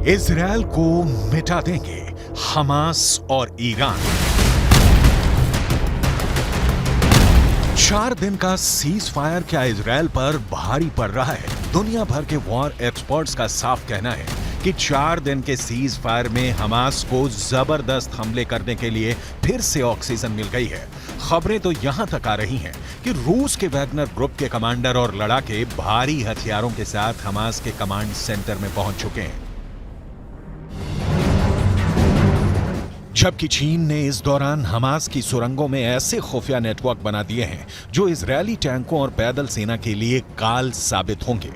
Israel को मिटा देंगे हमास और ईरान। 4 दिन का सीज फायर क्या इजरायल पर भारी पड़ रहा है? दुनिया भर के वॉर एक्सपर्ट्स का साफ कहना है कि 4 दिन के सीज फायर में हमास को जबरदस्त हमले करने के लिए फिर से ऑक्सीजन मिल गई है। खबरें तो यहां तक आ रही हैं कि रूस के वैगनर ग्रुप के कमांडर और लड़ाके भारी हथियारों के साथ हमास के कमांड सेंटर में पहुंच चुके हैं। जबकि चीन ने इस दौरान हमास की सुरंगों में ऐसे खुफिया नेटवर्क बना दिए हैं जो इजरायली टैंकों और पैदल सेना के लिए काल साबित होंगे।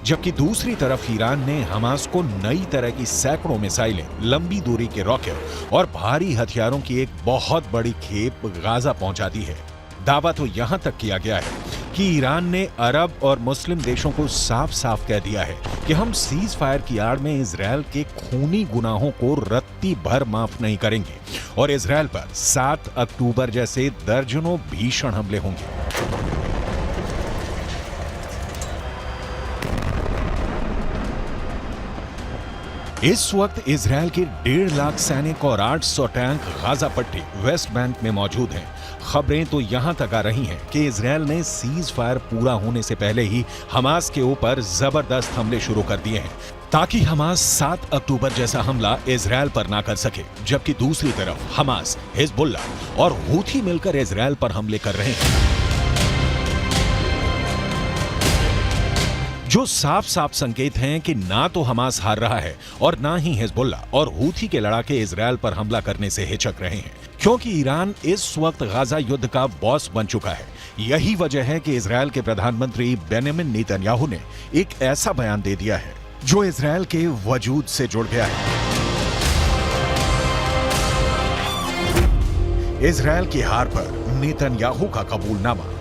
जबकि दूसरी तरफ ईरान ने हमास को नई तरह की सैकड़ों मिसाइलें, लंबी दूरी के रॉकेट और भारी हथियारों की एक बहुत बड़ी खेप गाजा पहुंचा दी है। दावा तो यहां तक किया गया है कि ईरान ने अरब और मुस्लिम देशों को साफ साफ कह दिया है कि हम सीज फायर की आड़ में इजरायल के खूनी गुनाहों को रत्ती भर माफ नहीं करेंगे और इजरायल पर 7 अक्टूबर जैसे दर्जनों भीषण हमले होंगे। इस वक्त इजरायल के 1.5 लाख सैनिक और 800 टैंक गाजा पट्टी वेस्ट बैंक में मौजूद हैं। खबरें तो यहां तक आ रही हैं कि इजरायल ने सीज फायर पूरा होने से पहले ही हमास के ऊपर जबरदस्त हमले शुरू कर दिए हैं ताकि हमास 7 अक्टूबर जैसा हमला इजरायल पर ना कर सके। जबकि दूसरी तरफ हमास, हिजबुल्लाह और हूथी मिलकर इजरायल पर हमले कर रहे हैं, जो साफ साफ संकेत हैं कि ना तो हमास हार रहा है और ना ही हिजबुल्लाह और हूथी के लड़ाके इजरायल पर हमला करने से हिचक रहे हैं, क्योंकि ईरान इस वक्त गाजा युद्ध का बॉस बन चुका है। यही वजह है कि इजरायल के प्रधानमंत्री बेंजामिन नेतन्याहू ने एक ऐसा बयान दे दिया है जो इजरायल के वजूद से जुड़ गया है। इजरायल की हार पर नेतन्याहू का कबूलनामा।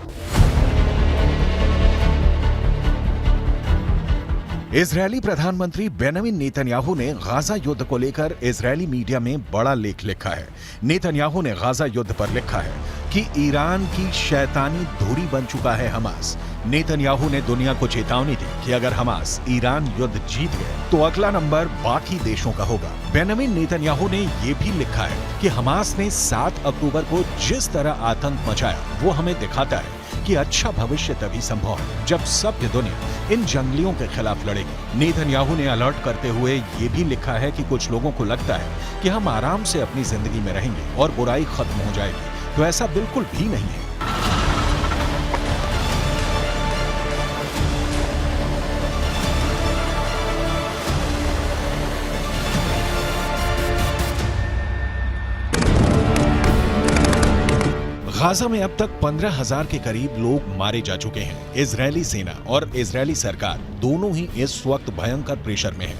इजरायली प्रधानमंत्री बेंजामिन नेतन्याहू ने गाजा युद्ध को लेकर इजरायली मीडिया में बड़ा लेख लिखा है। नेतन्याहू ने गाजा युद्ध पर लिखा है कि ईरान की शैतानी धुरी बन चुका है हमास। नेतन्याहू ने दुनिया को चेतावनी दी कि अगर हमास ईरान युद्ध जीत गए तो अगला नंबर बाकी देशों का होगा। बेंजामिन नेतन्याहू ने यह भी लिखा है कि हमास ने 7 अक्टूबर को जिस तरह आतंक मचाया वो हमें दिखाता है कि अच्छा भविष्य तभी संभव है जब सभ्य दुनिया इन जंगलियों के खिलाफ लड़ेगी। नेतन्याहू ने अलर्ट करते हुए ये भी लिखा है कि कुछ लोगों को लगता है कि हम आराम से अपनी जिंदगी में रहेंगे और बुराई खत्म हो जाएगी, तो ऐसा बिल्कुल भी नहीं है। गाजा में अब तक 15,000 के करीब लोग मारे जा चुके हैं। इजरायली सेना और इजरायली सरकार दोनों ही इस वक्त भयंकर प्रेशर में है।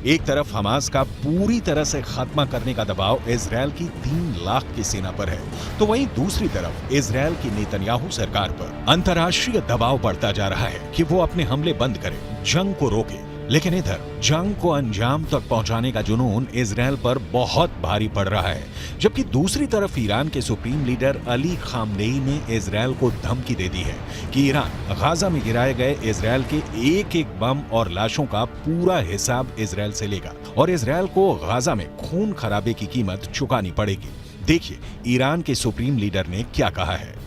एक तरफ हमास का पूरी तरह से खात्मा करने का दबाव इजरायल की 3 लाख की सेना पर है, तो वहीं दूसरी तरफ इजरायल की नेतन्याहू सरकार पर अंतर्राष्ट्रीय दबाव बढ़ता जा रहा है कि वो अपने हमले बंद करे, जंग को रोके। लेकिन इधर जंग को अंजाम तक पहुंचाने का जुनून इजरायल पर बहुत भारी पड़ रहा है। जबकि दूसरी तरफ ईरान के सुप्रीम लीडर अली खामनेई ने इजरायल को धमकी दे दी है कि ईरान गाजा में गिराए गए इजरायल के एक एक बम और लाशों का पूरा हिसाब इजरायल से लेगा और इजरायल को गाजा में खून खराबे की कीमत चुकानी पड़ेगी। देखिए ईरान के सुप्रीम लीडर ने क्या कहा है।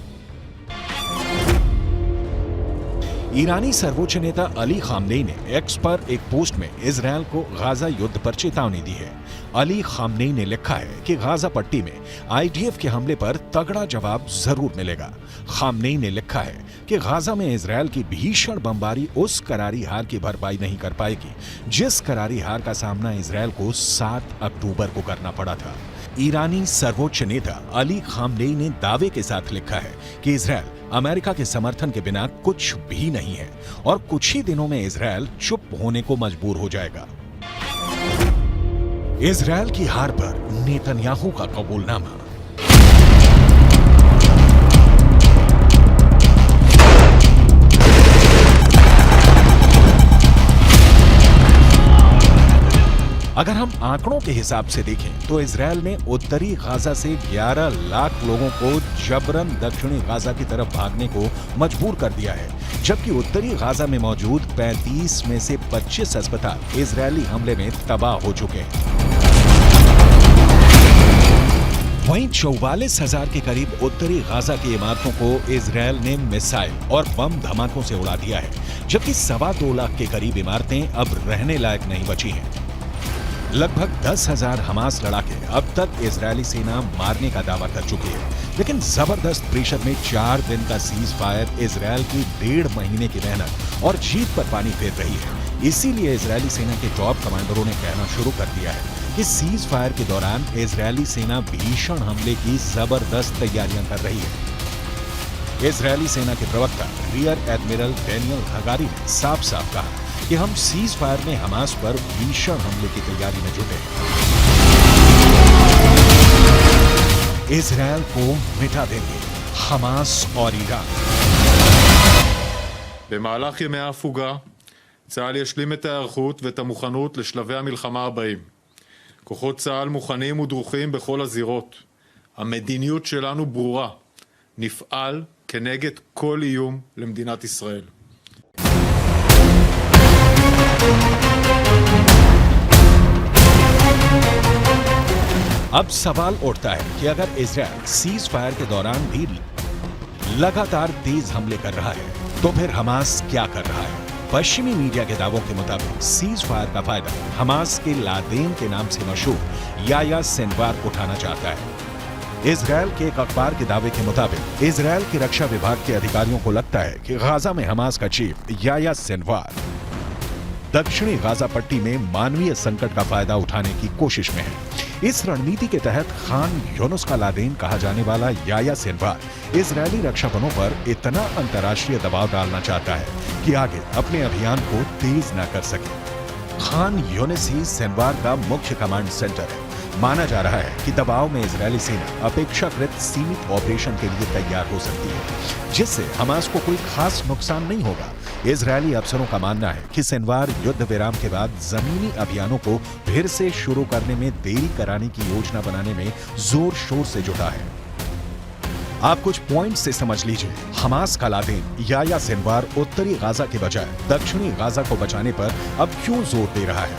ईरानी सर्वोच्च नेता अली खामनेई ने एक्स पर एक पोस्ट में इजरायल को गाजा युद्ध पर चेतावनी दी है। अली खामनेई ने लिखा है कि गाजा पट्टी में आईडीएफ के हमले पर तगड़ा जवाब जरूर मिलेगा। खामनेई ने लिखा है कि गाजा में इजरायल की भीषण बमबारी उस करारी हार की भरपाई नहीं कर पाएगी जिस करारी हार का सामना इजरायल को 7 अक्टूबर को करना पड़ा था। ईरानी सर्वोच्च नेता अली खामनेई ने दावे के साथ लिखा है कि इजरायल अमेरिका के समर्थन के बिना कुछ भी नहीं है और कुछ ही दिनों में इजरायल चुप होने को मजबूर हो जाएगा। इजरायल की हार पर नेतन्याहू का कबूलनामा। अगर हम आंकड़ों के हिसाब से देखें तो इजरायल ने उत्तरी गाजा से 11 लाख लोगों को जबरन दक्षिणी गाजा की तरफ भागने को मजबूर कर दिया है। जबकि उत्तरी गाजा में मौजूद 35 में से 25 अस्पताल इजरायली हमले में तबाह हो चुके हैं। वहीं 44,000 के करीब उत्तरी गाजा की इमारतों को इजरायल ने मिसाइल और बम धमाकों से उड़ा दिया है, जबकि 2.25 लाख के करीब इमारतें अब रहने लायक नहीं बची हैं। लगभग 10,000 हमास लड़ाके अब तक इजरायली सेना मारने का दावा कर चुकी है, लेकिन जबरदस्त प्रेशर में 4 दिन का सीज फायर इजरायल की 1.5 महीने की मेहनत और जीत पर पानी फेर रही है। इसीलिए इजरायली सेना के टॉप कमांडरों ने कहना शुरू कर दिया है कि सीज फायर के दौरान इजरायली सेना भीषण हमले की जबरदस्त तैयारियां कर रही है। इजरायली सेना के प्रवक्ता रियर एडमिरल डैनियल हगारी ने साफ साफ कहा कि हम सीज फायर में हमास पर भीषण हमले की तैयारी में जुटे हैं। इजरायल को मिटा देंगे हमास और ईरान। במהלך ימי ההפוגה, צה"ל ישלים את ההיערכות ואת המוכנות לשלבי המלחמה הבאים. כוחות צה"ל מוכנים ודרוכים בכל הזירות. המדיניות שלנו ברורה. נפעל כנגד כל איום למדינת ישראל. अब सवाल उठता है कि अगर इजरायल सीज फायर के दौरान भी लगातार तेज हमले कर रहा है, तो फिर हमास क्या कर रहा है? पश्चिमी मीडिया के दावों के मुताबिक सीज फायर का फायदा हमास के लादेन के नाम से मशहूर याया सिनवार उठाना चाहता है। इजरायल के एक अखबार के दावे के मुताबिक इजरायल के रक्षा विभाग के अधिकारियों को लगता है कि गाजा में हमास का चीफ याया सिनवार दक्षिणी गाजा पट्टी में मानवीय संकट का फायदा उठाने की कोशिश में है। इस रणनीति के तहत खान यूनुस का लादेन कहा जाने वाला याया सिनवार इजरायली रक्षा बलों पर इतना अंतर्राष्ट्रीय दबाव डालना चाहता है कि आगे अपने अभियान को तेज न कर सके। खान यूनुस ही सिनवार का मुख्य कमांड सेंटर है। माना जा रहा है कि दबाव में इजरायली सेना अपेक्षाकृत सीमित ऑपरेशन के लिए तैयार हो सकती है, जिससे हमास को कोई खास नुकसान नहीं होगा। इजरायली अफसरों का मानना है कि सिनवार युद्ध विराम के बाद जमीनी अभियानों को फिर से शुरू करने में देरी कराने की योजना बनाने में जोर शोर से जुटा है। आप कुछ पॉइंट से समझ लीजिए। हमास का लादेन याया सिनवार उत्तरी गाजा के बजाय दक्षिणी गाजा को बचाने पर अब क्यों जोर दे रहा है?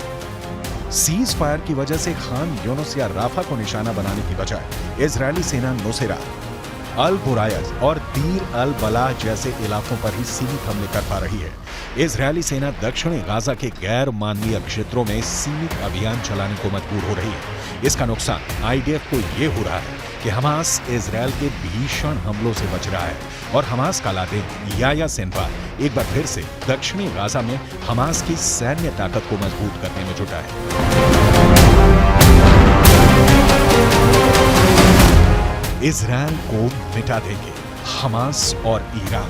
सीज फायर की वजह से खान यूनुस या राफा को निशाना बनाने की बजाय इजरायली सेना नुसैरत, अल बुरायज और दीर अल बलाह जैसे इलाकों पर ही सीमित हमले कर पा रही है। इजरायली सेना दक्षिणी गाजा के गैर मानवीय क्षेत्रों में सीमित अभियान चलाने को मजबूर हो रही है। इसका नुकसान आईडीएफ को ये हो रहा है कि हमास इजरायल के भीषण हमलों से बच रहा है और हमास का लादेन याया सिनवार एक बार फिर से दक्षिणी गाजा में हमास की सैन्य ताकत को मजबूत करने में जुटा है। इजरायल को मिटा देंगे हमास और ईरान।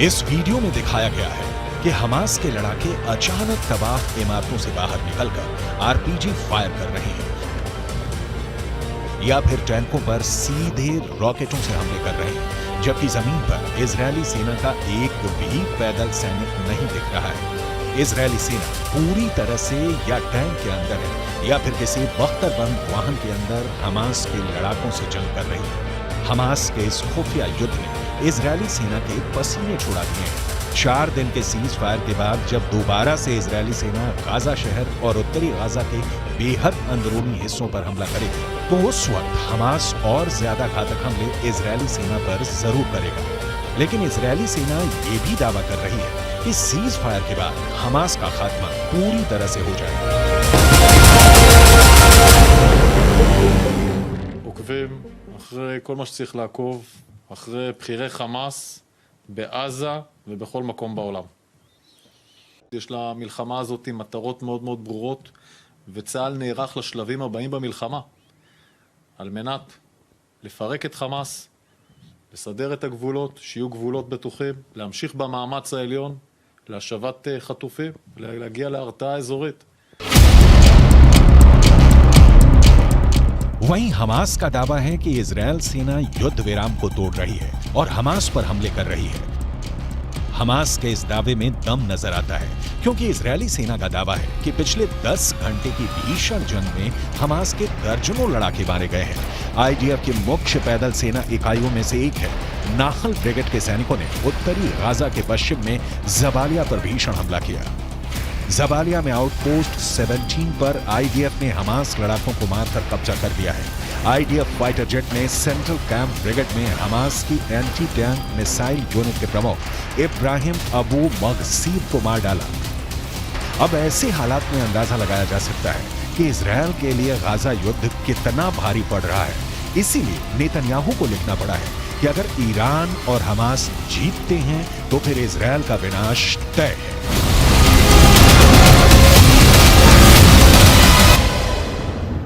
इस वीडियो में दिखाया गया है कि हमास के लड़ाके अचानक तबाह इमारतों से बाहर निकलकर आरपीजी फायर कर रहे हैं या फिर टैंकों पर सीधे रॉकेटों से हमले कर रहे हैं, जबकि जमीन पर इजरायली सेना का एक भी पैदल सैनिक नहीं दिख रहा है। इजरायली सेना पूरी तरह से या टैंक के अंदर है या फिर किसी बख्तरबंद वाहन के अंदर हमास के लड़ाकों से जंग कर रही है। हमास के इस खुफिया युद्ध ने इजरायली सेना के पसीने छुड़ा दिए हैं। 4 दिन के सीज फायर के बाद जब दोबारा से इजरायली सेना गाजा शहर और उत्तरी गाजा के बेहद अंदरूनी हिस्सों पर हमला करेगी, तो उस वक्त हमास और ज्यादा घातक हमले इजरायली सेना पर जरूर करेगा। लेकिन इजरायली सेना ये भी दावा कर रही है कि सीज फायर के बाद हमास का खात्मा पूरी तरह से हो जाएगा। עוקבים אחרי כל מה שצריך לעקוב, אחרי בחירי חמאס בעזה ובכל מקום בעולם. יש למלחמה הזאת מטרות מאוד מאוד ברורות, וצה"ל נערך לשלבים הבאים במלחמה, על מנת לפרק את חמאס, לסדר את הגבולות, שיהיו גבולות בטוחים, להמשיך במאמץ העליון, להשבת חטופים, להגיע להרתעה אזורית. वहीं हमास का दावा है कि इजरायल सेना युद्ध विराम को तोड़ रही है और हमास पर हमले कर रही है। हमास के इस दावे में दम नजर आता है क्योंकि इजरायली सेना का दावा है कि पिछले 10 घंटे की भीषण जंग में हमास के दर्जनों लड़ाके मारे गए हैं। आईडीएफ की मुख्य पैदल सेना इकाइयों में से एक है नाहल ब्रिगेड के सैनिकों ने उत्तरी गाजा के पश्चिम में जबालिया पर भीषण हमला किया। जबालिया में आउटपोस्ट 17 पर आईडीएफ ने हमास लड़ाकों को मारकर कब्जा कर लिया है। आईडीएफ फाइटर जेट ने सेंट्रल कैंप ब्रिगेड में हमास की एंटी टैंक मिसाइल यूनिट के प्रमुख इब्राहिम अबू मगसीब को मार डाला। अब ऐसे हालात में अंदाजा लगाया जा सकता है कि इजरायल के लिए गाजा युद्ध कितना भारी पड़ रहा है। इसीलिए नेतन्याहू को लिखना पड़ा है कि अगर ईरान और हमास जीतते हैं तो फिर इजरायल का विनाश तय है।